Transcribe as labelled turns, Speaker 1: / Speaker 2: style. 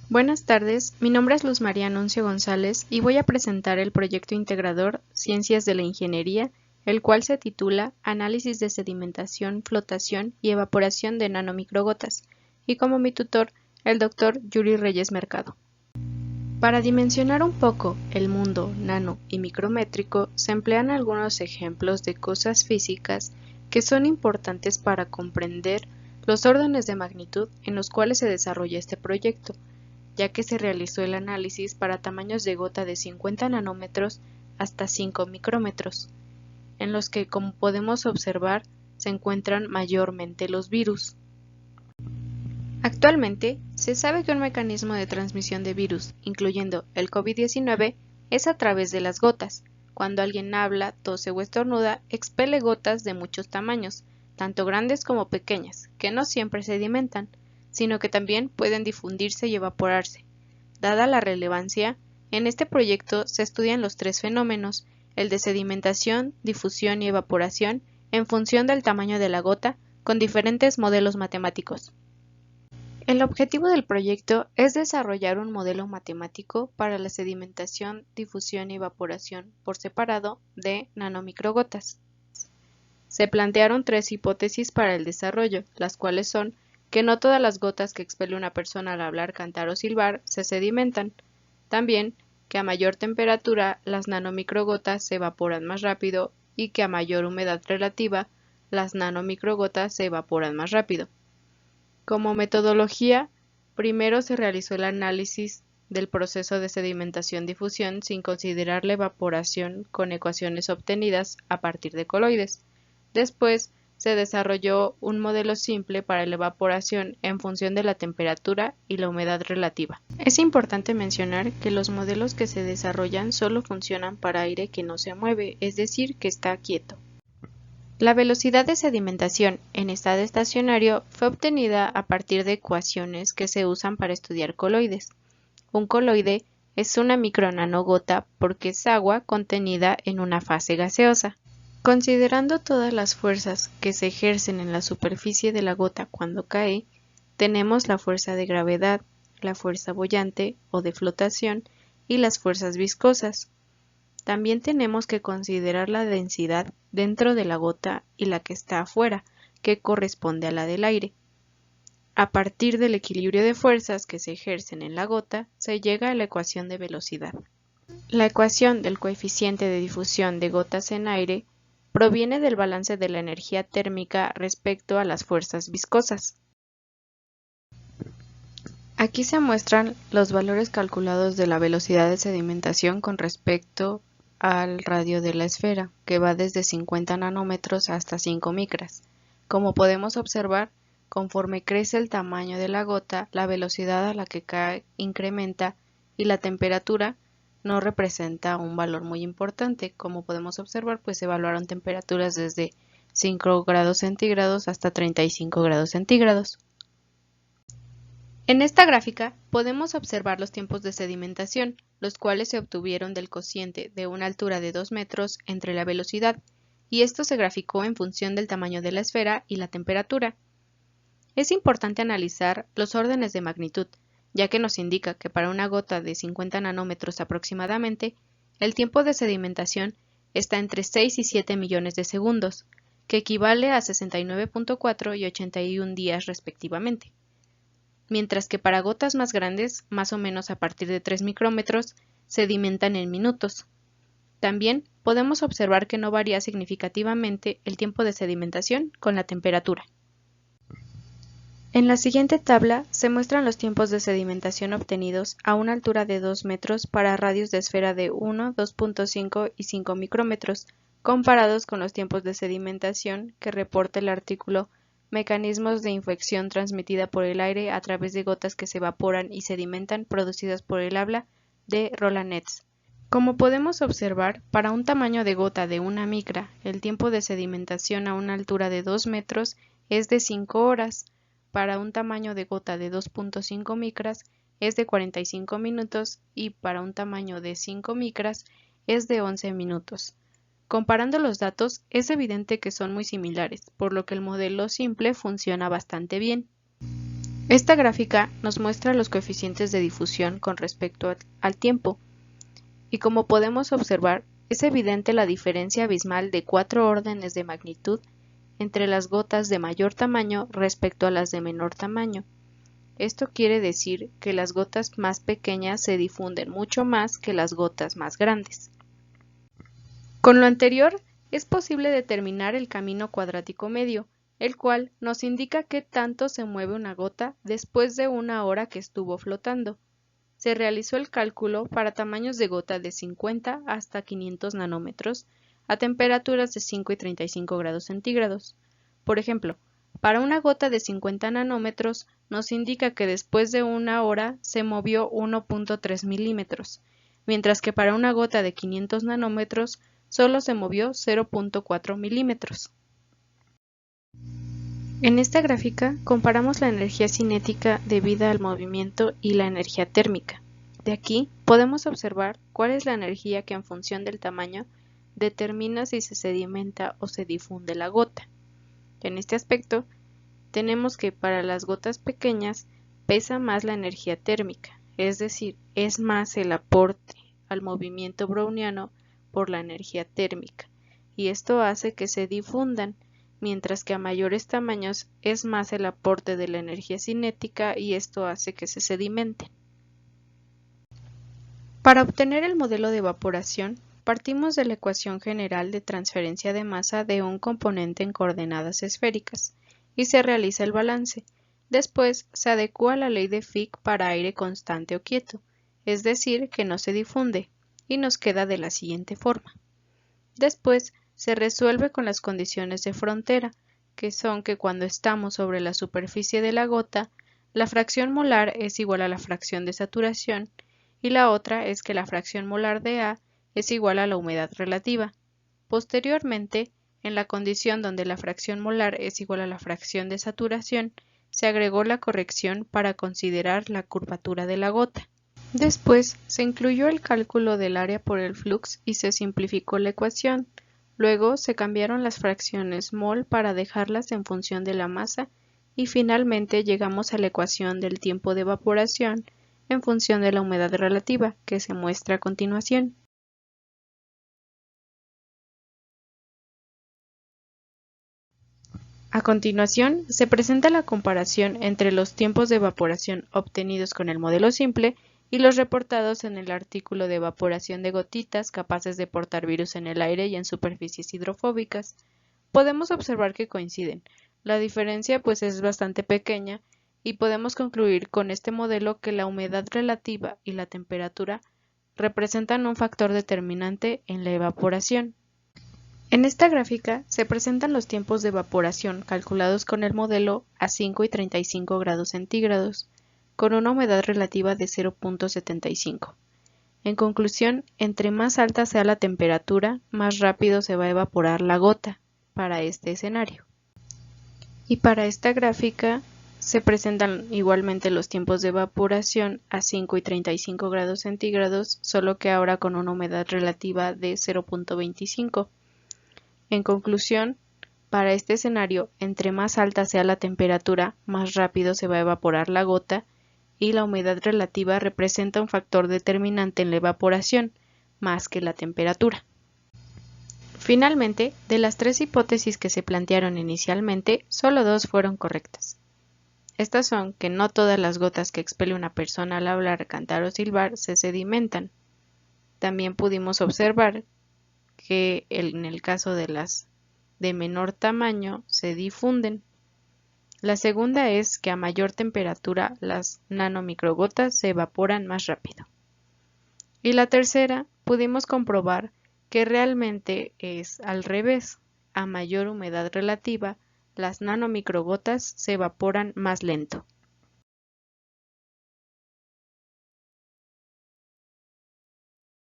Speaker 1: Buenas tardes, mi nombre es Luz María Anuncio González y voy a presentar el proyecto integrador Ciencias de la Ingeniería, el cual se titula Análisis de sedimentación, flotación y evaporación de nanomicrogotas, y como mi tutor, el Dr. Yuri Reyes Mercado. Para dimensionar un poco el mundo nano y micrométrico, se emplean algunos ejemplos de cosas físicas que son importantes para comprender los órdenes de magnitud en los cuales se desarrolla este proyecto, ya que se realizó el análisis para tamaños de gota de 50 nanómetros hasta 5 micrómetros, en los que, como podemos observar, se encuentran mayormente los virus. Actualmente, se sabe que un mecanismo de transmisión de virus, incluyendo el COVID-19, es a través de las gotas. Cuando alguien habla, tose o estornuda, expele gotas de muchos tamaños, tanto grandes como pequeñas, que no siempre sedimentan, sino que también pueden difundirse y evaporarse. Dada la relevancia, en este proyecto se estudian los tres fenómenos, el de sedimentación, difusión y evaporación, en función del tamaño de la gota, con diferentes modelos matemáticos. El objetivo del proyecto es desarrollar un modelo matemático para la sedimentación, difusión y evaporación por separado de nanomicrogotas. Se plantearon tres hipótesis para el desarrollo, las cuales son que no todas las gotas que expele una persona al hablar, cantar o silbar se sedimentan. También que a mayor temperatura las nanomicrogotas se evaporan más rápido y que a mayor humedad relativa las nanomicrogotas se evaporan más rápido. Como metodología, primero se realizó el análisis del proceso de sedimentación-difusión sin considerar la evaporación con ecuaciones obtenidas a partir de coloides. Después, se desarrolló un modelo simple para la evaporación en función de la temperatura y la humedad relativa. Es importante mencionar que los modelos que se desarrollan solo funcionan para aire que no se mueve, es decir, que está quieto. La velocidad de sedimentación en estado estacionario fue obtenida a partir de ecuaciones que se usan para estudiar coloides. Un coloide es una micronanogota porque es agua contenida en una fase gaseosa. Considerando todas las fuerzas que se ejercen en la superficie de la gota cuando cae, tenemos la fuerza de gravedad, la fuerza boyante o de flotación y las fuerzas viscosas. También tenemos que considerar la densidad dentro de la gota y la que está afuera, que corresponde a la del aire. A partir del equilibrio de fuerzas que se ejercen en la gota, se llega a la ecuación de velocidad. La ecuación del coeficiente de difusión de gotas en aire proviene del balance de la energía térmica respecto a las fuerzas viscosas. Aquí se muestran los valores calculados de la velocidad de sedimentación con respecto al radio de la esfera, que va desde 50 nanómetros hasta 5 micras. Como podemos observar, conforme crece el tamaño de la gota, la velocidad a la que cae incrementa y la temperatura no representa un valor muy importante. Como podemos observar, pues se evaluaron temperaturas desde 5 grados centígrados hasta 35 grados centígrados. En esta gráfica podemos observar los tiempos de sedimentación, los cuales se obtuvieron del cociente de una altura de 2 metros entre la velocidad, y esto se graficó en función del tamaño de la esfera y la temperatura. Es importante analizar los órdenes de magnitud, ya que nos indica que para una gota de 50 nanómetros aproximadamente, el tiempo de sedimentación está entre 6 y 7 millones de segundos, que equivale a 69.4 y 81 días respectivamente. Mientras que para gotas más grandes, más o menos a partir de 3 micrómetros, sedimentan en minutos. También podemos observar que no varía significativamente el tiempo de sedimentación con la temperatura. En la siguiente tabla se muestran los tiempos de sedimentación obtenidos a una altura de 2 metros para radios de esfera de 1, 2.5 y 5 micrómetros, comparados con los tiempos de sedimentación que reporta el artículo Mecanismos de infección transmitida por el aire a través de gotas que se evaporan y sedimentan producidas por el habla de Roland Nets. Como podemos observar, para un tamaño de gota de 1 micra, el tiempo de sedimentación a una altura de 2 metros es de 5 horas, para un tamaño de gota de 2.5 micras es de 45 minutos y para un tamaño de 5 micras es de 11 minutos. Comparando los datos, es evidente que son muy similares, por lo que el modelo simple funciona bastante bien. Esta gráfica nos muestra los coeficientes de difusión con respecto al tiempo, y como podemos observar, es evidente la diferencia abismal de 4 órdenes de magnitud entre las gotas de mayor tamaño respecto a las de menor tamaño. Esto quiere decir que las gotas más pequeñas se difunden mucho más que las gotas más grandes. Con lo anterior, es posible determinar el camino cuadrático medio, el cual nos indica qué tanto se mueve una gota después de una hora que estuvo flotando. Se realizó el cálculo para tamaños de gota de 50 hasta 500 nanómetros a temperaturas de 5 y 35 grados centígrados. Por ejemplo, para una gota de 50 nanómetros nos indica que después de una hora se movió 1.3 milímetros, mientras que para una gota de 500 nanómetros solo se movió 0.4 milímetros. En esta gráfica comparamos la energía cinética debida al movimiento y la energía térmica. De aquí podemos observar cuál es la energía que en función del tamaño determina si se sedimenta o se difunde la gota. En este aspecto, tenemos que para las gotas pequeñas pesa más la energía térmica, es decir, es más el aporte al movimiento browniano por la energía térmica, y esto hace que se difundan, mientras que a mayores tamaños es más el aporte de la energía cinética y esto hace que se sedimenten. Para obtener el modelo de evaporación, partimos de la ecuación general de transferencia de masa de un componente en coordenadas esféricas y se realiza el balance. Después se adecúa la ley de Fick para aire constante o quieto, es decir, que no se difunde, y nos queda de la siguiente forma. Después se resuelve con las condiciones de frontera, que son que cuando estamos sobre la superficie de la gota, la fracción molar es igual a la fracción de saturación, y la otra es que la fracción molar de A es igual a la humedad relativa. Posteriormente, en la condición donde la fracción molar es igual a la fracción de saturación, se agregó la corrección para considerar la curvatura de la gota. Después se incluyó el cálculo del área por el flux y se simplificó la ecuación. Luego se cambiaron las fracciones mol para dejarlas en función de la masa y finalmente llegamos a la ecuación del tiempo de evaporación en función de la humedad relativa, que se muestra a continuación. A continuación, se presenta la comparación entre los tiempos de evaporación obtenidos con el modelo simple y los reportados en el artículo de evaporación de gotitas capaces de portar virus en el aire y en superficies hidrofóbicas. Podemos observar que coinciden. La diferencia pues es bastante pequeña y podemos concluir con este modelo que la humedad relativa y la temperatura representan un factor determinante en la evaporación. En esta gráfica se presentan los tiempos de evaporación calculados con el modelo a 5 y 35 grados centígrados, con una humedad relativa de 0.75. En conclusión, entre más alta sea la temperatura, más rápido se va a evaporar la gota para este escenario. Y para esta gráfica se presentan igualmente los tiempos de evaporación a 5 y 35 grados centígrados, solo que ahora con una humedad relativa de 0.25. En conclusión, para este escenario, entre más alta sea la temperatura, más rápido se va a evaporar la gota y la humedad relativa representa un factor determinante en la evaporación, más que la temperatura. Finalmente, de las 3 hipótesis que se plantearon inicialmente, solo 2 fueron correctas. Estas son que no todas las gotas que expele una persona al hablar, cantar o silbar se sedimentan. También pudimos observar que en el caso de las de menor tamaño se difunden. La segunda es que a mayor temperatura las nanomicrogotas se evaporan más rápido. Y la tercera, pudimos comprobar que realmente es al revés. A mayor humedad relativa, las nanomicrogotas se evaporan más lento.